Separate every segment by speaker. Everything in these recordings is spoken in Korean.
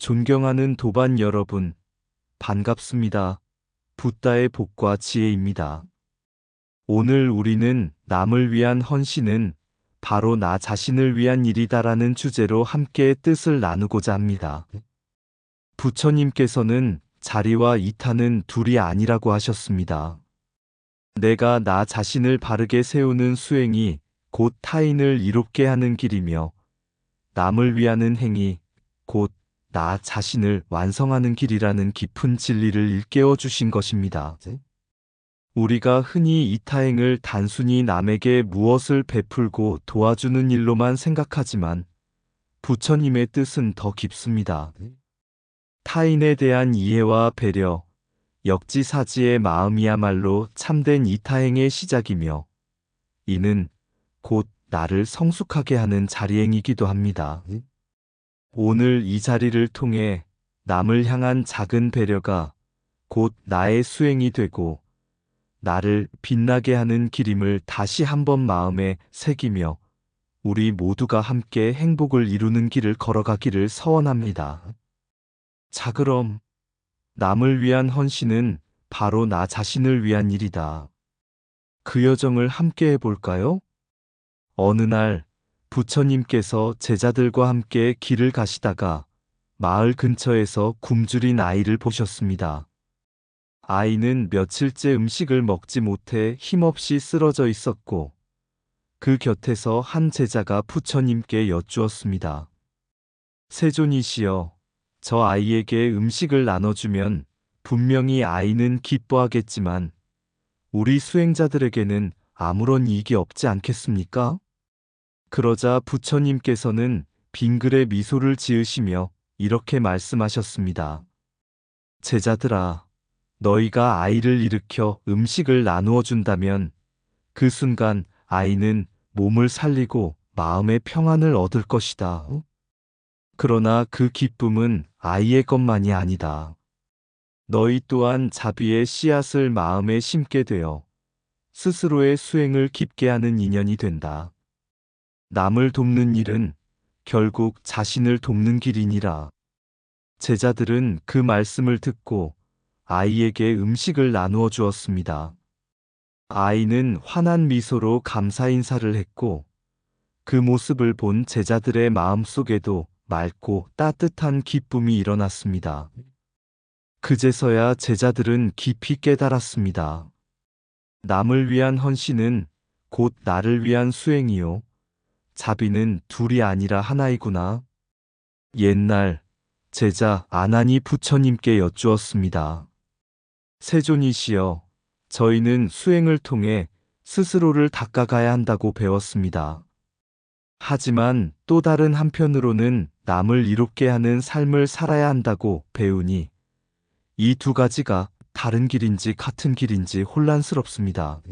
Speaker 1: 존경하는 도반 여러분, 반갑습니다. 붓다의 복과 지혜입니다. 오늘 우리는 남을 위한 헌신은 바로 나 자신을 위한 일이다라는 주제로 함께 뜻을 나누고자 합니다. 부처님께서는 자리와 이타는 둘이 아니라고 하셨습니다. 내가 나 자신을 바르게 세우는 수행이 곧 타인을 이롭게 하는 길이며 남을 위하는 행위, 곧 나 자신을 완성하는 길이라는 깊은 진리를 일깨워 주신 것입니다. 우리가 흔히 이타행을 단순히 남에게 무엇을 베풀고 도와주는 일로만 생각하지만 부처님의 뜻은 더 깊습니다. 타인에 대한 이해와 배려, 역지사지의 마음이야말로 참된 이타행의 시작이며 이는 곧 나를 성숙하게 하는 자리행이기도 합니다. 오늘 이 자리를 통해 남을 향한 작은 배려가 곧 나의 수행이 되고 나를 빛나게 하는 길임을 다시 한번 마음에 새기며 우리 모두가 함께 행복을 이루는 길을 걸어가기를 서원합니다. 자, 그럼 남을 위한 헌신은 바로 나 자신을 위한 일이다. 그 여정을 함께 해볼까요? 어느 날 부처님께서 제자들과 함께 길을 가시다가 마을 근처에서 굶주린 아이를 보셨습니다. 아이는 며칠째 음식을 먹지 못해 힘없이 쓰러져 있었고 그 곁에서 한 제자가 부처님께 여쭈었습니다. 세존이시여, 저 아이에게 음식을 나눠주면 분명히 아이는 기뻐하겠지만 우리 수행자들에게는 아무런 이익이 없지 않겠습니까? 그러자 부처님께서는 빙그레 미소를 지으시며 이렇게 말씀하셨습니다. 제자들아, 너희가 아이를 일으켜 음식을 나누어 준다면 그 순간 아이는 몸을 살리고 마음의 평안을 얻을 것이다. 그러나 그 기쁨은 아이의 것만이 아니다. 너희 또한 자비의 씨앗을 마음에 심게 되어 스스로의 수행을 깊게 하는 인연이 된다. 남을 돕는 일은 결국 자신을 돕는 길이니라. 제자들은 그 말씀을 듣고 아이에게 음식을 나누어 주었습니다. 아이는 환한 미소로 감사 인사를 했고 그 모습을 본 제자들의 마음속에도 맑고 따뜻한 기쁨이 일어났습니다. 그제서야 제자들은 깊이 깨달았습니다. 남을 위한 헌신은 곧 나를 위한 수행이요. 자비는 둘이 아니라 하나이구나. 옛날 제자 아난이 부처님께 여쭈었습니다. 세존이시여, 저희는 수행을 통해 스스로를 닦아가야 한다고 배웠습니다. 하지만 또 다른 한편으로는 남을 이롭게 하는 삶을 살아야 한다고 배우니 이 두 가지가 다른 길인지 같은 길인지 혼란스럽습니다.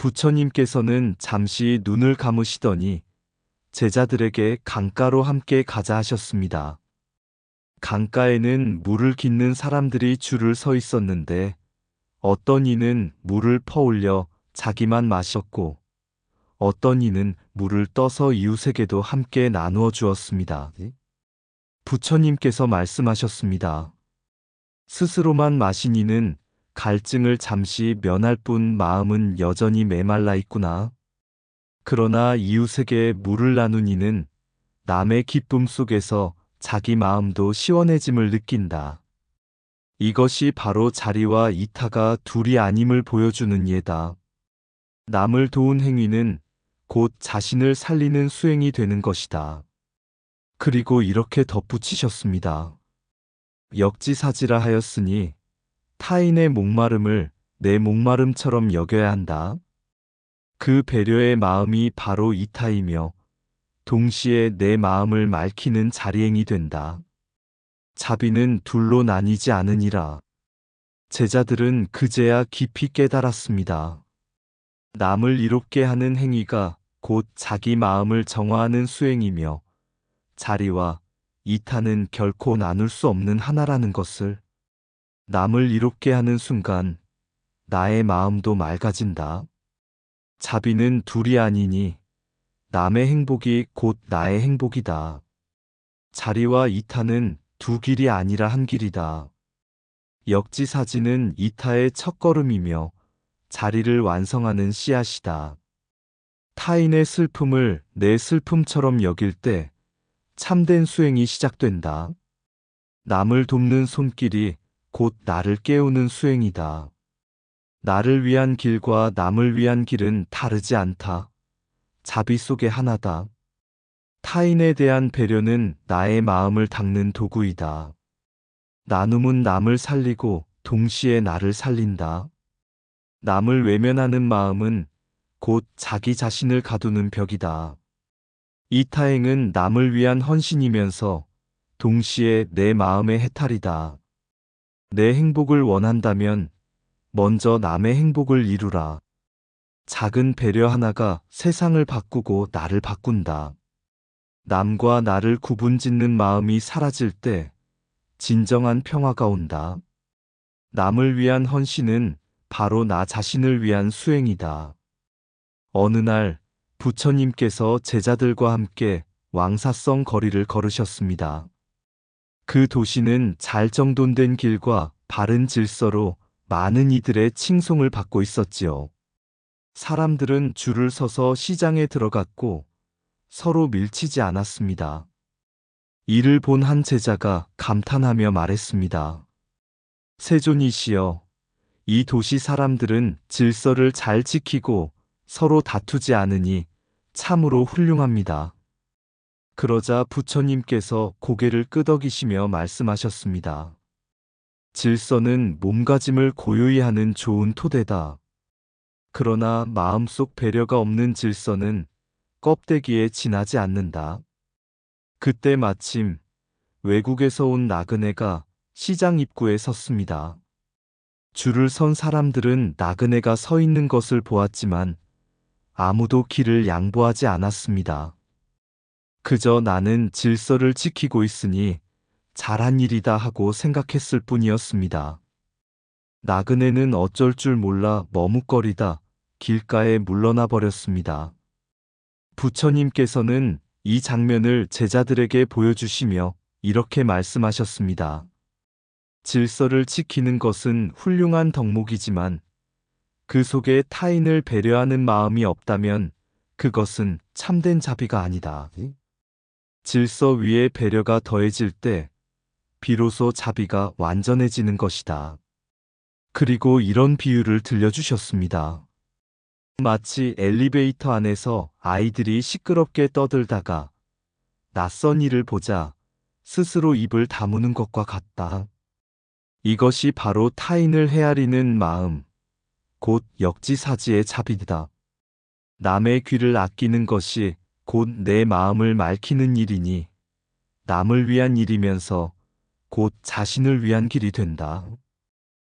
Speaker 1: 부처님께서는 잠시 눈을 감으시더니 제자들에게 강가로 함께 가자 하셨습니다. 강가에는 물을 깃는 사람들이 줄을 서 있었는데 어떤 이는 물을 퍼올려 자기만 마셨고 어떤 이는 물을 떠서 이웃에게도 함께 나누어 주었습니다. 부처님께서 말씀하셨습니다. 스스로만 마신 이는 갈증을 잠시 면할 뿐 마음은 여전히 메말라 있구나. 그러나 이웃에게 물을 나눈 이는 남의 기쁨 속에서 자기 마음도 시원해짐을 느낀다. 이것이 바로 자리와 이타가 둘이 아님을 보여주는 예다. 남을 도운 행위는 곧 자신을 살리는 수행이 되는 것이다. 그리고 이렇게 덧붙이셨습니다. 역지사지라 하였으니 타인의 목마름을 내 목마름처럼 여겨야 한다. 그 배려의 마음이 바로 이타이며 동시에 내 마음을 맑히는 자리행이 된다. 자비는 둘로 나뉘지 않으니라. 제자들은 그제야 깊이 깨달았습니다. 남을 이롭게 하는 행위가 곧 자기 마음을 정화하는 수행이며 자리와 이타는 결코 나눌 수 없는 하나라는 것을. 남을 이롭게 하는 순간 나의 마음도 맑아진다. 자비는 둘이 아니니 남의 행복이 곧 나의 행복이다. 자리와 이타는 두 길이 아니라 한 길이다. 역지사지는 이타의 첫걸음이며 자리를 완성하는 씨앗이다. 타인의 슬픔을 내 슬픔처럼 여길 때 참된 수행이 시작된다. 남을 돕는 손길이 곧 나를 깨우는 수행이다. 나를 위한 길과 남을 위한 길은 다르지 않다. 자비 속의 하나다. 타인에 대한 배려는 나의 마음을 닦는 도구이다. 나눔은 남을 살리고 동시에 나를 살린다. 남을 외면하는 마음은 곧 자기 자신을 가두는 벽이다. 이타행은 남을 위한 헌신이면서 동시에 내 마음의 해탈이다. 내 행복을 원한다면 먼저 남의 행복을 이루라. 작은 배려 하나가 세상을 바꾸고 나를 바꾼다. 남과 나를 구분짓는 마음이 사라질 때 진정한 평화가 온다. 남을 위한 헌신은 바로 나 자신을 위한 수행이다. 어느 날 부처님께서 제자들과 함께 왕사성 거리를 걸으셨습니다. 그 도시는 잘 정돈된 길과 바른 질서로 많은 이들의 칭송을 받고 있었지요. 사람들은 줄을 서서 시장에 들어갔고 서로 밀치지 않았습니다. 이를 본 한 제자가 감탄하며 말했습니다. 세존이시여, 이 도시 사람들은 질서를 잘 지키고 서로 다투지 않으니 참으로 훌륭합니다. 그러자 부처님께서 고개를 끄덕이시며 말씀하셨습니다. 질서는 몸가짐을 고요히 하는 좋은 토대다. 그러나 마음속 배려가 없는 질서는 껍데기에 지나지 않는다. 그때 마침 외국에서 온 나그네가 시장 입구에 섰습니다. 줄을 선 사람들은 나그네가 서 있는 것을 보았지만 아무도 길을 양보하지 않았습니다. 그저 나는 질서를 지키고 있으니 잘한 일이다 하고 생각했을 뿐이었습니다. 나그네는 어쩔 줄 몰라 머뭇거리다 길가에 물러나 버렸습니다. 부처님께서는 이 장면을 제자들에게 보여주시며 이렇게 말씀하셨습니다. 질서를 지키는 것은 훌륭한 덕목이지만 그 속에 타인을 배려하는 마음이 없다면 그것은 참된 자비가 아니다. 질서 위에 배려가 더해질 때 비로소 자비가 완전해지는 것이다. 그리고 이런 비유를 들려주셨습니다. 마치 엘리베이터 안에서 아이들이 시끄럽게 떠들다가 낯선 이를 보자 스스로 입을 다무는 것과 같다. 이것이 바로 타인을 헤아리는 마음, 곧 역지사지의 자비다. 남의 귀를 아끼는 것이 곧 내 마음을 맑히는 일이니 남을 위한 일이면서 곧 자신을 위한 길이 된다.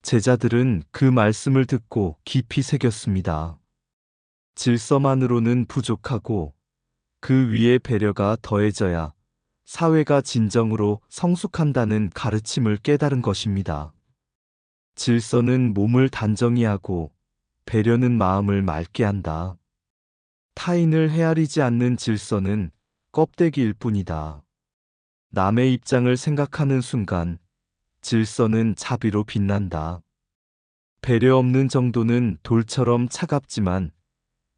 Speaker 1: 제자들은 그 말씀을 듣고 깊이 새겼습니다. 질서만으로는 부족하고 그 위에 배려가 더해져야 사회가 진정으로 성숙한다는 가르침을 깨달은 것입니다. 질서는 몸을 단정히 하고 배려는 마음을 맑게 한다. 타인을 헤아리지 않는 질서는 껍데기일 뿐이다. 남의 입장을 생각하는 순간 질서는 자비로 빛난다. 배려 없는 정도는 돌처럼 차갑지만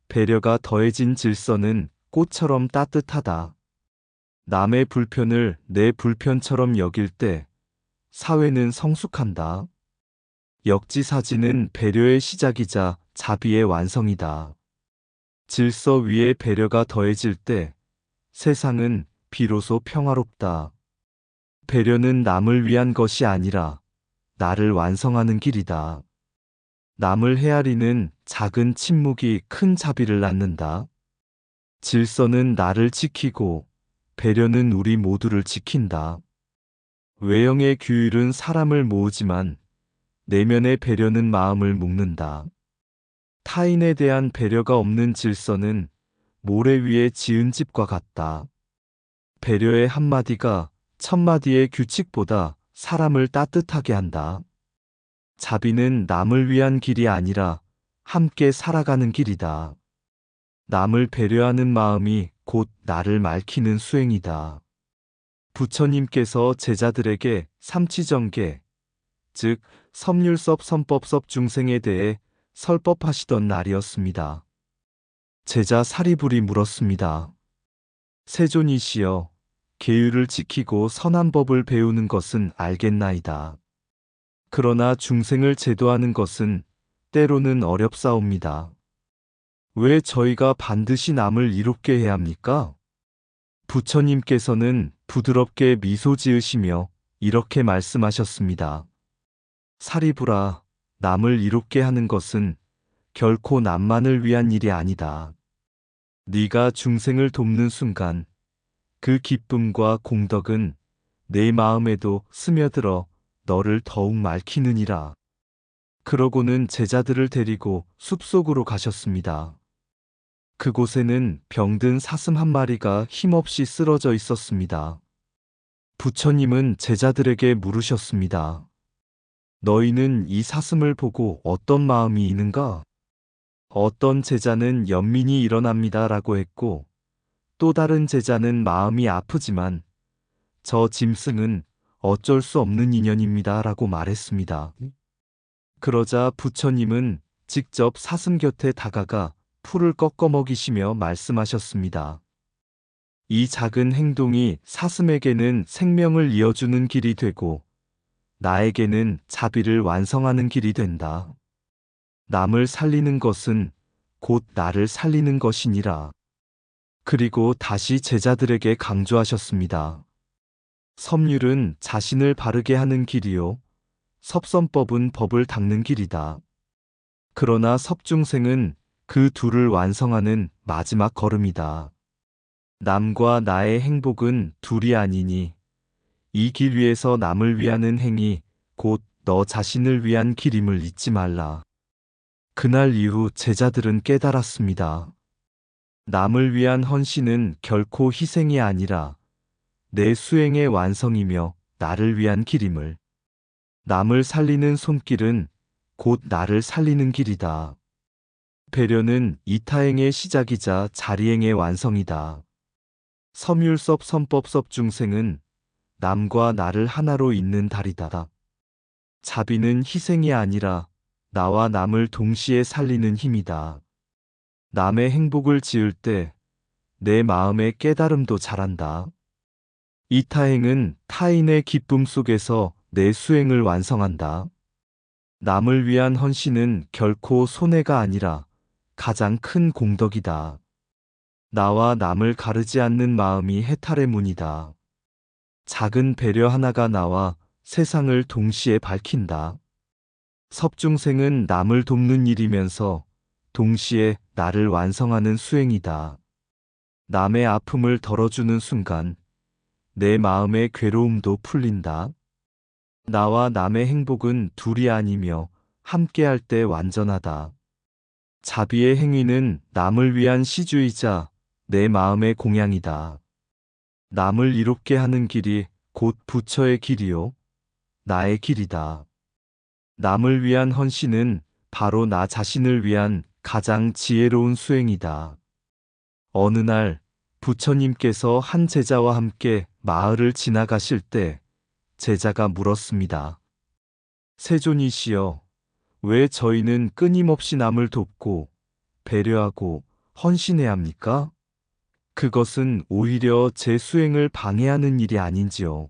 Speaker 1: 배려가 더해진 질서는 꽃처럼 따뜻하다. 남의 불편을 내 불편처럼 여길 때 사회는 성숙한다. 역지사지는 배려의 시작이자 자비의 완성이다. 질서 위에 배려가 더해질 때 세상은 비로소 평화롭다. 배려는 남을 위한 것이 아니라 나를 완성하는 길이다. 남을 헤아리는 작은 침묵이 큰 자비를 낳는다. 질서는 나를 지키고 배려는 우리 모두를 지킨다. 외형의 규율은 사람을 모으지만 내면의 배려는 마음을 묶는다. 타인에 대한 배려가 없는 질서는 모래 위에 지은 집과 같다. 배려의 한마디가 천마디의 규칙보다 사람을 따뜻하게 한다. 자비는 남을 위한 길이 아니라 함께 살아가는 길이다. 남을 배려하는 마음이 곧 나를 맑히는 수행이다. 부처님께서 제자들에게 삼치정계, 즉 섬율섭 선법섭 중생에 대해 설법하시던 날이었습니다. 제자 사리불이 물었습니다. 세존이시여, 계율을 지키고 선한 법을 배우는 것은 알겠나이다. 그러나 중생을 제도하는 것은 때로는 어렵사옵니다. 왜 저희가 반드시 남을 이롭게 해야 합니까? 부처님께서는 부드럽게 미소 지으시며 이렇게 말씀하셨습니다. 사리불아, 남을 이롭게 하는 것은 결코 남만을 위한 일이 아니다. 네가 중생을 돕는 순간 그 기쁨과 공덕은 내 마음에도 스며들어 너를 더욱 맑히느니라. 그러고는 제자들을 데리고 숲속으로 가셨습니다. 그곳에는 병든 사슴 한 마리가 힘없이 쓰러져 있었습니다. 부처님은 제자들에게 물으셨습니다. 너희는 이 사슴을 보고 어떤 마음이 있는가? 어떤 제자는 연민이 일어납니다 라고 했고, 또 다른 제자는 마음이 아프지만 저 짐승은 어쩔 수 없는 인연입니다 라고 말했습니다. 그러자 부처님은 직접 사슴 곁에 다가가 풀을 꺾어 먹이시며 말씀하셨습니다. 이 작은 행동이 사슴에게는 생명을 이어주는 길이 되고 나에게는 자비를 완성하는 길이 된다. 남을 살리는 것은 곧 나를 살리는 것이니라. 그리고 다시 제자들에게 강조하셨습니다. 섬율은 자신을 바르게 하는 길이요. 섭선법은 법을 닦는 길이다. 그러나 섭중생은 그 둘을 완성하는 마지막 걸음이다. 남과 나의 행복은 둘이 아니니 이 길 위에서 남을 위하는 행위, 곧 너 자신을 위한 길임을 잊지 말라. 그날 이후 제자들은 깨달았습니다. 남을 위한 헌신은 결코 희생이 아니라 내 수행의 완성이며 나를 위한 길임을. 남을 살리는 손길은 곧 나를 살리는 길이다. 배려는 이타행의 시작이자 자리행의 완성이다. 섬율섭 선법섭 중생은 남과 나를 하나로 잇는 달이다. 자비는 희생이 아니라 나와 남을 동시에 살리는 힘이다. 남의 행복을 지을 때 내 마음의 깨달음도 자란다. 이타행은 타인의 기쁨 속에서 내 수행을 완성한다. 남을 위한 헌신은 결코 손해가 아니라 가장 큰 공덕이다. 나와 남을 가르지 않는 마음이 해탈의 문이다. 작은 배려 하나가 나와 세상을 동시에 밝힌다. 섭중생은 남을 돕는 일이면서 동시에 나를 완성하는 수행이다. 남의 아픔을 덜어주는 순간 내 마음의 괴로움도 풀린다. 나와 남의 행복은 둘이 아니며 함께할 때 완전하다. 자비의 행위는 남을 위한 시주이자 내 마음의 공양이다. 남을 이롭게 하는 길이 곧 부처의 길이요, 나의 길이다. 남을 위한 헌신은 바로 나 자신을 위한 가장 지혜로운 수행이다. 어느 날 부처님께서 한 제자와 함께 마을을 지나가실 때 제자가 물었습니다. 세존이시여, 왜 저희는 끊임없이 남을 돕고 배려하고 헌신해야 합니까? 그것은 오히려 제 수행을 방해하는 일이 아닌지요.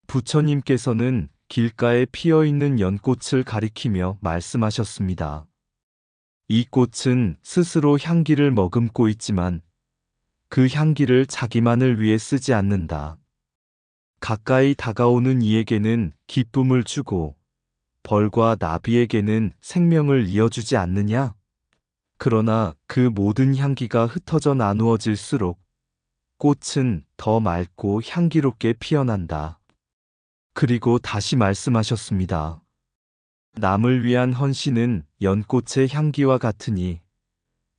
Speaker 1: 부처님께서는 길가에 피어있는 연꽃을 가리키며 말씀하셨습니다. 이 꽃은 스스로 향기를 머금고 있지만 그 향기를 자기만을 위해 쓰지 않는다. 가까이 다가오는 이에게는 기쁨을 주고 벌과 나비에게는 생명을 이어주지 않느냐? 그러나 그 모든 향기가 흩어져 나누어질수록 꽃은 더 맑고 향기롭게 피어난다. 그리고 다시 말씀하셨습니다. 남을 위한 헌신은 연꽃의 향기와 같으니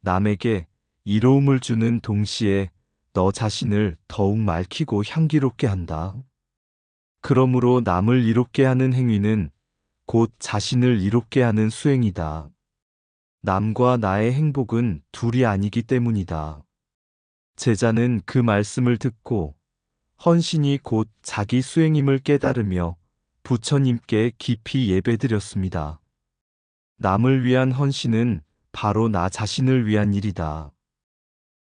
Speaker 1: 남에게 이로움을 주는 동시에 너 자신을 더욱 맑히고 향기롭게 한다. 그러므로 남을 이롭게 하는 행위는 곧 자신을 이롭게 하는 수행이다. 남과 나의 행복은 둘이 아니기 때문이다. 제자는 그 말씀을 듣고 헌신이 곧 자기 수행임을 깨달으며 부처님께 깊이 예배드렸습니다. 남을 위한 헌신은 바로 나 자신을 위한 일이다.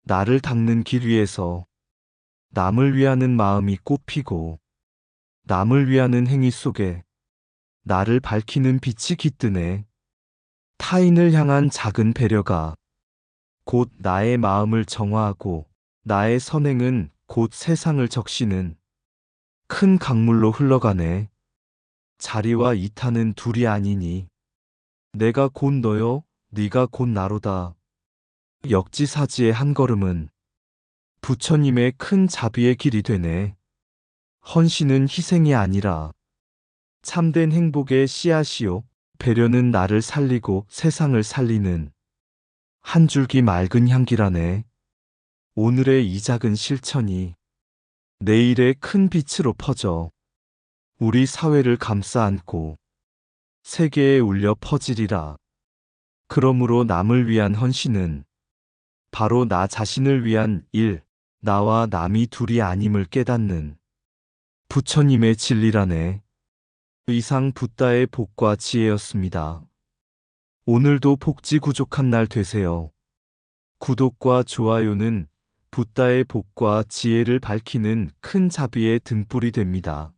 Speaker 1: 나를 닦는 길 위에서 남을 위하는 마음이 꽃피고 남을 위하는 행위 속에 나를 밝히는 빛이 깃드네. 타인을 향한 작은 배려가 곧 나의 마음을 정화하고 나의 선행은 곧 세상을 적시는 큰 강물로 흘러가네. 자리와 이타는 둘이 아니니 내가 곧 너요 네가 곧 나로다. 역지사지의 한 걸음은 부처님의 큰 자비의 길이 되네. 헌신은 희생이 아니라 참된 행복의 씨앗이요. 배려는 나를 살리고 세상을 살리는 한 줄기 맑은 향기라네. 오늘의 이 작은 실천이 내일의 큰 빛으로 퍼져 우리 사회를 감싸 안고 세계에 울려 퍼지리라. 그러므로 남을 위한 헌신은 바로 나 자신을 위한 일, 나와 남이 둘이 아님을 깨닫는 부처님의 진리라네. 이상 붓다의 복과 지혜였습니다. 오늘도 복지구족한 날 되세요. 구독과 좋아요는 붓다의 복과 지혜를 밝히는 큰 자비의 등불이 됩니다.